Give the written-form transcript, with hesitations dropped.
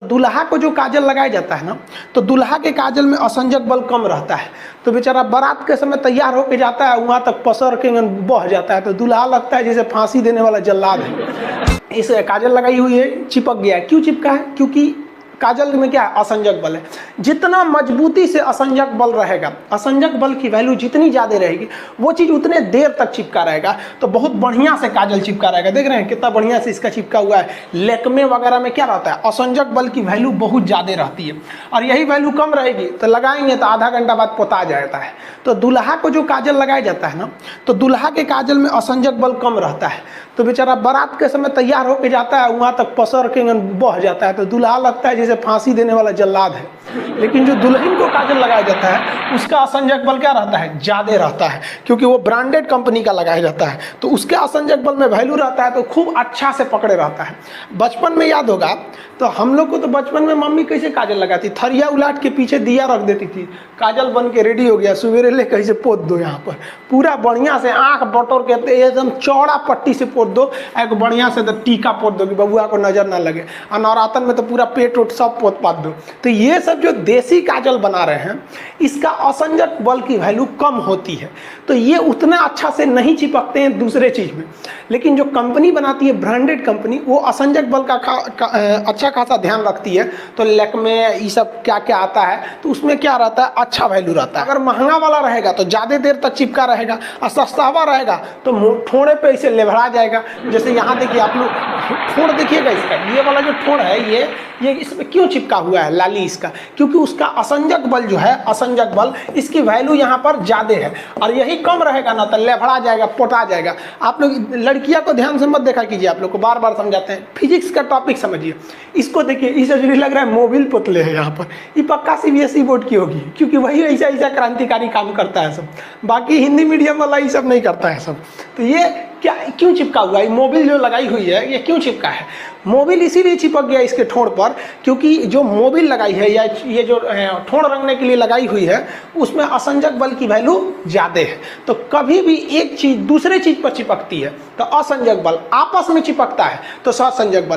दूल्हा को जो काजल लगाया जाता है ना, तो दूल्हा के काजल में असंजक बल कम रहता है। तो बेचारा बारात के समय तैयार होके जाता है, वहाँ तक पसर के बह जाता है, तो दूल्हा लगता है जैसे फांसी देने वाला जल्लाद है। इस काजल लगाई हुई है, चिपक गया है। क्यों चिपका है? क्योंकि काजल में क्या है? असंजक बल है। जितना मजबूती से असंजक बल रहेगा, असंजक बल की वैल्यू जितनी ज़्यादा रहेगी, वो चीज़ उतने देर तक चिपका रहेगा। तो बहुत बढ़िया से काजल चिपका रहेगा। देख रहे हैं कितना बढ़िया से इसका चिपका हुआ है। लैक्मे वगैरह में क्या रहता है? असंजक बल की वैल्यू बहुत ज़्यादा रहती है, और यही वैल्यू कम रहेगी तो लगाएंगे तो आधा घंटा बाद पोता जाता है। तो दूल्हा को जो काजल लगाया जाता है ना, तो दूल्हा के काजल में असंजक बल कम रहता है। तो बेचारा बारात के समय तैयार होके जाता है, वहाँ तक पसर के बह जाता है, तो दूल्हा लगता है जैसे फांसी देने वाला जल्लाद है। लेकिन जो दुल्हन को काजल लगाया जाता है, उसका असंजक बल क्या रहता है? ज़्यादा रहता है, क्योंकि वो ब्रांडेड कंपनी का लगाया जाता है। तो उसके असंजक बल में वैल्यू रहता है, तो खूब अच्छा से पकड़े रहता है। बचपन में याद होगा तो हम लोग को तो बचपन में मम्मी कैसे काजल लगाती? थरिया उलाट के पीछे दिया रख देती थी, काजल बन के रेडी हो गया, सवेरे ले कैसे पोत दो यहाँ पर, पूरा बढ़िया से आँख बटोर के एकदम चौड़ा पट्टी से पोत दो, एक बढ़िया से टीका पोत दो कि बबुआ को नजर ना लगे। और नवरातन में तो पूरा पेट उट सब पोत पात दो। तो ये सब जो देसी काजल बना रहे हैं, इसका असंजक बल की वैल्यू कम होती है, तो ये उतना अच्छा से नहीं चिपकते हैं दूसरे चीज़ में। लेकिन जो कंपनी बनाती है, ब्रांडेड कंपनी, वो असंजक बल का अच्छा खासा ध्यान रखती है। तो लैक्मे ये सब क्या क्या आता है, तो उसमें क्या रहता है? अच्छा वैल्यू रहता है। अगर महंगा वाला रहेगा तो ज़्यादा देर तक चिपका रहेगा, और सस्ता वाला रहेगा तो ठोड़े पे इसे लेभड़ा जाएगा। जैसे यहाँ देखिए आप लोग, ठोड़ देखिएगा इसका, ये वाला जो ठोड़ है, ये इसमें क्यों चिपका हुआ है लाली इसका? क्योंकि उसका असंजक बल जो है, असंजक बल, इसकी वैल्यू यहाँ पर ज़्यादा है, और यही कम रहेगा ना तो लेभड़ा जाएगा, पोटा जाएगा। आप लोग लड़कियाँ को ध्यान से मत देखा कीजिए, आप लोग को बार बार समझाते हैं। फिजिक्स का टॉपिक समझिए, इसको देखिए, इसे लग रहा है मोबिल पुतले है यहाँ पर, ये पक्का CBSE बोर्ड की होगी, क्योंकि वही ऐसा क्रांतिकारी काम करता है सब। बाकी हिंदी मीडियम वाला ये सब नहीं करता है सब। तो ये क्या क्यों चिपका हुआ है? मोबिल जो लगाई हुई है, ये क्यों चिपका है? मोबिल इसीलिए चिपक गया इसके ठोड़ पर, क्योंकि जो मोबिल लगाई है, या ये जो ठोड़ रंगने के लिए लगाई हुई है, उसमें असंजक बल की वैल्यू ज़्यादा है। तो कभी भी एक चीज़ दूसरे चीज़ पर चिपकती है तो असंजक बल, आपस में चिपकता है तो सहसंजक बल।